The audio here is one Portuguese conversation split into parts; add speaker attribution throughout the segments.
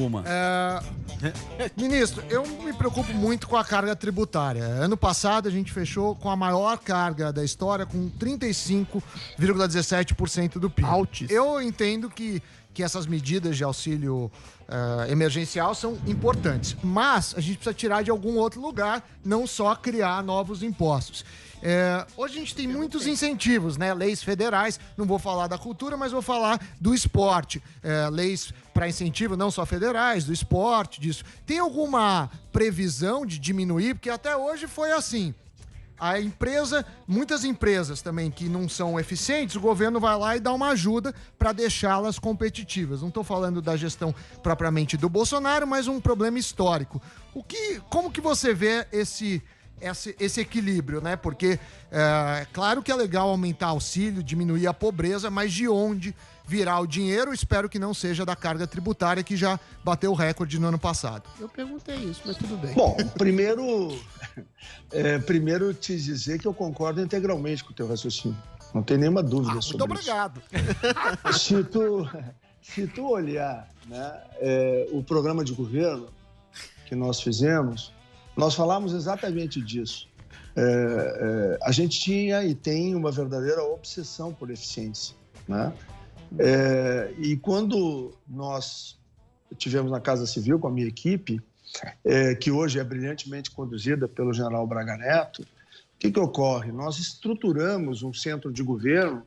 Speaker 1: uma.
Speaker 2: Ministro, eu me preocupo muito com a carga tributária. Ano passado a gente fechou com a maior carga da história, com 35,17% do PIB.
Speaker 3: Altíssimo.
Speaker 2: Eu entendo que essas medidas de auxílio emergencial são importantes, mas a gente precisa tirar de algum outro lugar, não só criar novos impostos. Hoje a gente tem muitos incentivos, né? Leis federais, não vou falar da cultura, mas vou falar do esporte. Leis para incentivo, não só federais, do esporte, disso. Tem alguma previsão de diminuir? Porque até hoje foi assim. Muitas empresas também que não são eficientes, o governo vai lá e dá uma ajuda para deixá-las competitivas. Não estou falando da gestão propriamente do Bolsonaro, mas um problema histórico. Como que você vê esse equilíbrio, né? Porque claro que é legal aumentar auxílio, diminuir a pobreza, mas de onde virá o dinheiro? Espero que não seja da carga tributária, que já bateu o recorde no ano passado.
Speaker 3: Eu perguntei isso, mas tudo bem.
Speaker 4: Bom, primeiro te dizer que eu concordo integralmente com o teu raciocínio. Não tem nenhuma dúvida sobre
Speaker 2: muito obrigado.
Speaker 4: Isso. Se tu olhar, né, o programa de governo que nós fizemos, nós falamos exatamente disso. A gente tinha e tem uma verdadeira obsessão por eficiência, né? E quando nós tivemos na Casa Civil com a minha equipe, que hoje é brilhantemente conduzida pelo general Braga Neto, o que ocorre? Nós estruturamos um centro de governo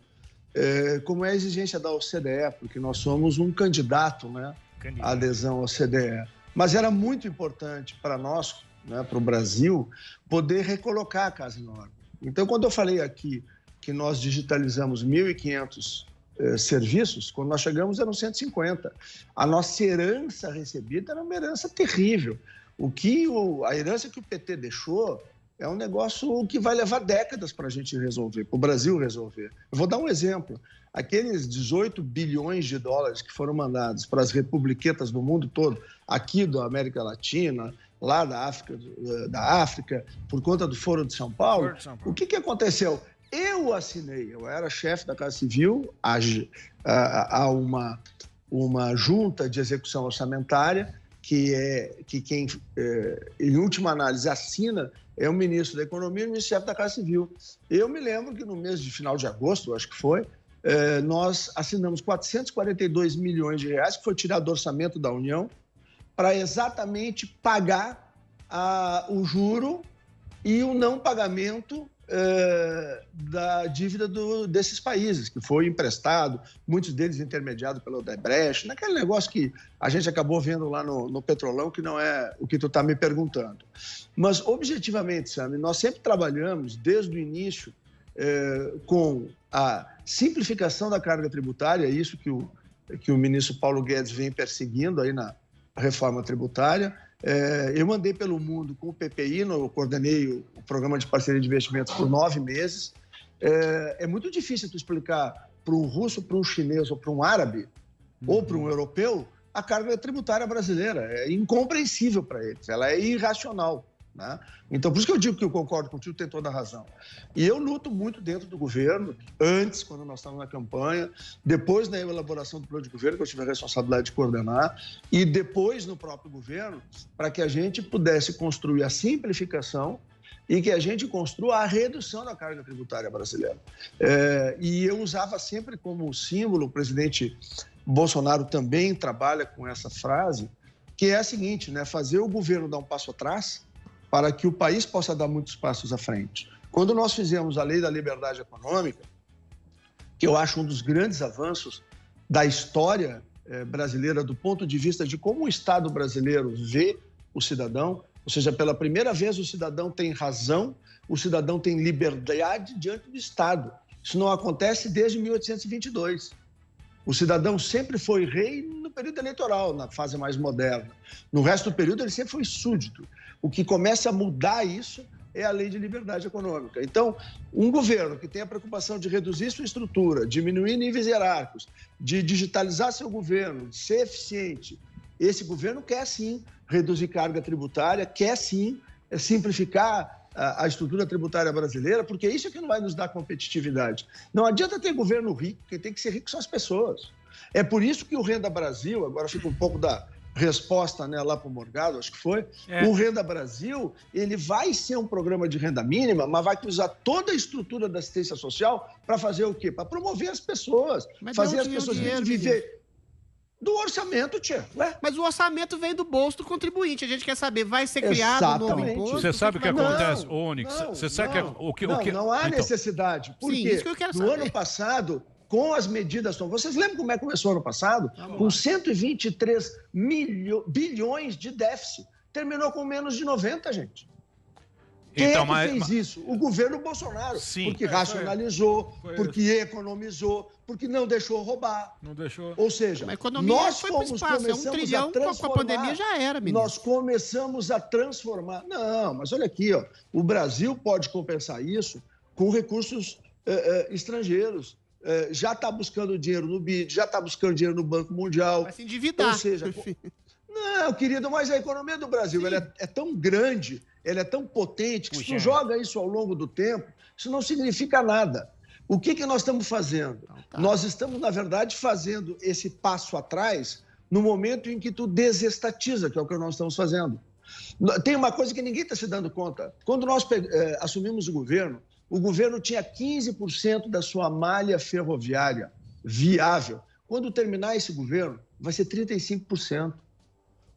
Speaker 4: como é a exigência da OCDE, porque nós somos um candidato, né, à adesão à OCDE. Mas era muito importante para nós, né, para o Brasil, poder recolocar a casa em ordem. Então, quando eu falei aqui que nós digitalizamos 1.500 serviços, quando nós chegamos eram 150. A nossa herança recebida era uma herança terrível. A herança que o PT deixou é um negócio que vai levar décadas para a gente resolver, para o Brasil resolver. Eu vou dar um exemplo. Aqueles 18 bilhões de dólares que foram mandados para as republiquetas do mundo todo, aqui da América Latina, lá da África, por conta do Foro de São Paulo, o que aconteceu? Eu assinei, eu era chefe da Casa Civil, há uma junta de execução orçamentária, que quem, em última análise, assina é o ministro da Economia e o ministro-chefe da Casa Civil. Eu me lembro que no mês de final de agosto, acho que foi, nós assinamos 442 milhões de reais, que foi tirado do orçamento da União, para exatamente pagar o juro e o não pagamento da dívida desses países, que foi emprestado, muitos deles intermediados pelo Odebrecht, naquele negócio que a gente acabou vendo lá no Petrolão, que não é o que tu está me perguntando. Mas, objetivamente, Sam, nós sempre trabalhamos, desde o início, com a simplificação da carga tributária, isso que o ministro Paulo Guedes vem perseguindo aí na reforma tributária. Eu andei pelo mundo com o PPI, eu coordenei o Programa de Parceria de Investimentos por 9 meses. É muito difícil tu explicar para um russo, para um chinês ou para um árabe ou para um europeu a carga tributária brasileira. É incompreensível para eles, ela é irracional, né? Então, por isso que eu digo que eu concordo contigo, tem toda a razão. E eu luto muito dentro do governo, antes, quando nós estávamos na campanha, depois na elaboração do plano de governo, que eu tive a responsabilidade de coordenar, e depois no próprio governo, para que a gente pudesse construir a simplificação e que a gente construa a redução da carga tributária brasileira. E eu usava sempre como símbolo, o presidente Bolsonaro também trabalha com essa frase, que é a seguinte, né? Fazer o governo dar um passo atrás para que o país possa dar muitos passos à frente. Quando nós fizemos a Lei da Liberdade Econômica, que eu acho um dos grandes avanços da história brasileira do ponto de vista de como o Estado brasileiro vê o cidadão, ou seja, pela primeira vez o cidadão tem razão, o cidadão tem liberdade diante do Estado. Isso não acontece desde 1822. O cidadão sempre foi rei no período eleitoral, na fase mais moderna. No resto do período, ele sempre foi súdito. O que começa a mudar isso é a Lei de Liberdade Econômica. Então, um governo que tem a preocupação de reduzir sua estrutura, diminuir níveis hierárquicos, de digitalizar seu governo, de ser eficiente, esse governo quer, sim, reduzir carga tributária, quer, sim, simplificar a estrutura tributária brasileira, porque isso é que não vai nos dar competitividade. Não adianta ter governo rico, quem tem que ser rico são as pessoas. É por isso que o Renda Brasil, agora fica um pouco resposta, né, lá para o Morgado, acho que foi, o Renda Brasil, ele vai ser um programa de renda mínima, mas vai usar toda a estrutura da assistência social para fazer o quê? Para promover as pessoas, fazer as pessoas viver... Do orçamento, tia. Ué?
Speaker 3: Mas o orçamento vem do bolso do contribuinte. A gente quer saber, vai ser criado um novo imposto?
Speaker 1: Você sabe o que acontece, Onyx? Você sabe
Speaker 4: não há necessidade. Por quê?
Speaker 3: Isso que eu quero
Speaker 4: saber. No ano passado, com as medidas... Vocês lembram como é que começou o ano passado? Com 123 bilhões de déficit. Terminou com menos de 90, gente. Quem fez isso? O governo Bolsonaro. Sim, porque racionalizou, porque economizou, porque não deixou roubar.
Speaker 1: Não deixou.
Speaker 4: Ou seja, nós começamos a transformar.
Speaker 3: Com a pandemia já era, menino.
Speaker 4: Nós começamos a transformar. Não, mas olha aqui, ó, o Brasil pode compensar isso com recursos estrangeiros. Já está buscando dinheiro no BID, já está buscando dinheiro no Banco Mundial.
Speaker 3: Vai se endividar.
Speaker 4: Ou seja, não, querido, mas a economia do Brasil ela é tão grande, ela é tão potente, que se tu joga isso ao longo do tempo, isso não significa nada. O que nós estamos fazendo? Nós estamos, na verdade, fazendo esse passo atrás no momento em que tu desestatiza, que é o que nós estamos fazendo. Tem uma coisa que ninguém está se dando conta. Quando nós assumimos o governo tinha 15% da sua malha ferroviária viável. Quando terminar esse governo, vai ser 35%.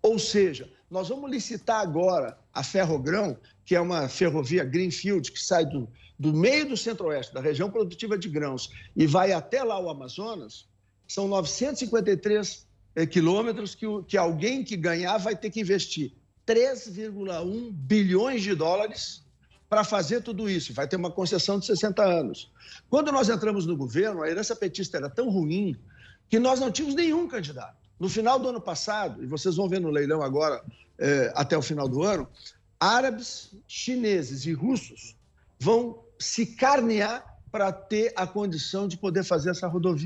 Speaker 4: Ou seja, nós vamos licitar agora a Ferrogrão, que é uma ferrovia greenfield que sai do meio do Centro-Oeste, da região produtiva de grãos, e vai até lá o Amazonas. São 953 quilômetros que alguém que ganhar vai ter que investir 3,1 bilhões de dólares para fazer tudo isso. Vai ter uma concessão de 60 anos. Quando nós entramos no governo, a herança petista era tão ruim que nós não tínhamos nenhum candidato. No final do ano passado, e vocês vão ver no leilão agora, até o final do ano, árabes, chineses e russos vão se carnear para ter a condição de poder fazer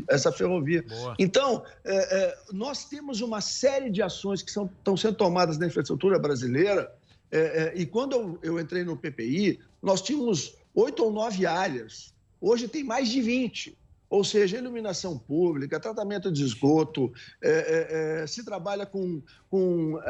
Speaker 4: essa ferrovia. Boa. Então, nós temos uma série de ações que estão sendo tomadas na infraestrutura brasileira, e quando eu entrei no PPI, nós tínhamos 8 ou 9 áreas. Hoje tem mais de 20. Ou seja, iluminação pública, tratamento de esgoto, se trabalha com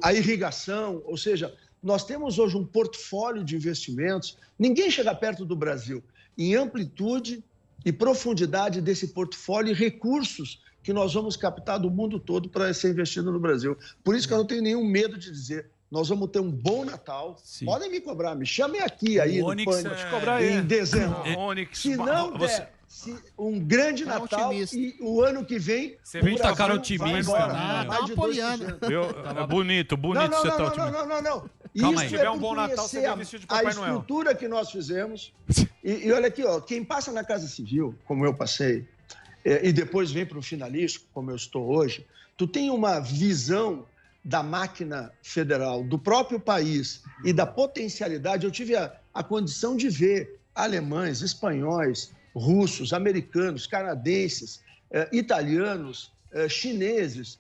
Speaker 4: a irrigação, ou seja, nós temos hoje um portfólio de investimentos, ninguém chega perto do Brasil, em amplitude e profundidade desse portfólio e recursos que nós vamos captar do mundo todo para ser investido no Brasil. Por isso que eu não tenho nenhum medo de dizer, nós vamos ter um bom Natal. Sim. Podem me cobrar, me chamem aqui aí no Pânico em dezembro. Se não der... um grande Natal e o ano que vem...
Speaker 1: Você vem com cara otimista.
Speaker 3: Tá apoiando.
Speaker 1: Bonito você tá otimista.
Speaker 4: Não.
Speaker 1: Calma aí. Se tiver um bom Natal, você vem vestido de Papai Noel.
Speaker 4: A estrutura que nós fizemos... E olha aqui, ó, quem passa na Casa Civil, como eu passei, e depois vem para o finalístico, como eu estou hoje, tu tem uma visão da máquina federal, do próprio país e da potencialidade. Eu tive a condição de ver alemães, espanhóis, russos, americanos, canadenses, italianos, chineses,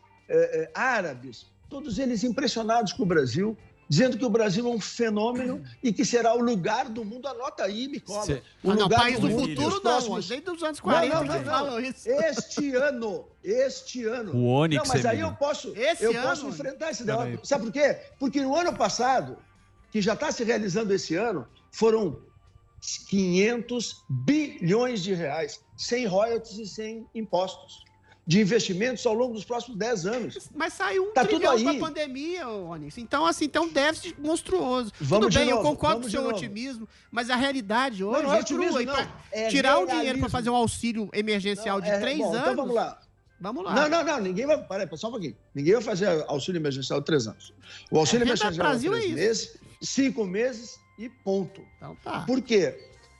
Speaker 4: árabes, todos eles impressionados com o Brasil, dizendo que o Brasil é um fenômeno e que será o lugar do mundo. Anota aí, me cobra. O lugar
Speaker 3: país do futuro não, desde dos anos 40 que falam isso.
Speaker 4: Este ano.
Speaker 1: O Onyx.
Speaker 4: Não, mas aí eu posso enfrentar esse debate. Sabe por quê? Porque no ano passado, que já está se realizando esse ano, foram 500 bilhões de reais, sem royalties e sem impostos, de investimentos ao longo dos próximos 10 anos.
Speaker 3: Mas saiu um trilhão com a pandemia, Onyx. Então, assim, tem um déficit monstruoso. Tudo bem, eu concordo com o seu otimismo, mas a realidade hoje
Speaker 4: é crua.
Speaker 3: Tirar o dinheiro para fazer um auxílio emergencial de 3 anos...
Speaker 4: Então vamos lá.
Speaker 3: Vamos lá.
Speaker 4: Não, ninguém vai... Peraí, só um pouquinho. Ninguém vai fazer auxílio emergencial de 3 anos. O auxílio emergencial de 3 meses, 5 meses e ponto.
Speaker 3: Então tá.
Speaker 4: Por quê?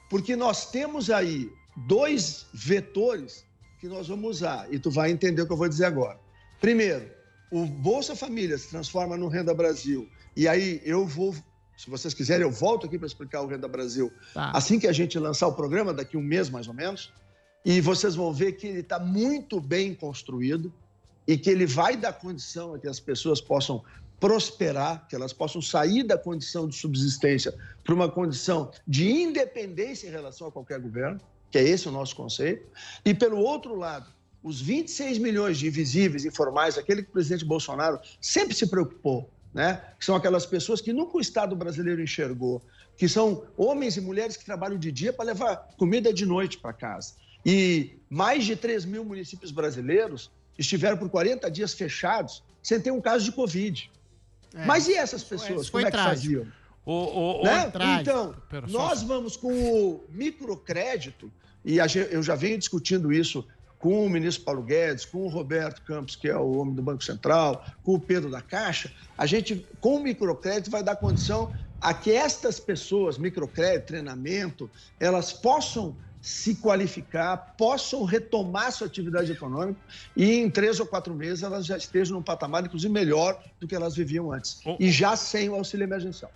Speaker 4: Porque nós temos aí 2 vetores que nós vamos usar, e tu vai entender o que eu vou dizer agora. Primeiro, o Bolsa Família se transforma no Renda Brasil, e aí eu vou, se vocês quiserem, eu volto aqui para explicar o Renda Brasil, assim que a gente lançar o programa, daqui um mês mais ou menos, e vocês vão ver que ele está muito bem construído e que ele vai dar condição a que as pessoas possam prosperar, que elas possam sair da condição de subsistência para uma condição de independência em relação a qualquer governo, que é esse o nosso conceito. E, pelo outro lado, os 26 milhões de invisíveis, informais, aquele que o presidente Bolsonaro sempre se preocupou, né? Que são aquelas pessoas que nunca o Estado brasileiro enxergou, que são homens e mulheres que trabalham de dia para levar comida de noite para casa. E mais de 3 mil municípios brasileiros estiveram por 40 dias fechados sem ter um caso de Covid. Mas e essas pessoas, como é que faziam? Né? Então, nós vamos com o microcrédito, e eu já venho discutindo isso com o ministro Paulo Guedes, com o Roberto Campos, que é o homem do Banco Central, com o Pedro da Caixa, a gente, com o microcrédito, vai dar condição a que estas pessoas, microcrédito, treinamento, elas possam se qualificar, possam retomar sua atividade econômica e em 3 ou 4 meses elas já estejam num patamar, inclusive, melhor do que elas viviam antes. E já sem o auxílio emergencial.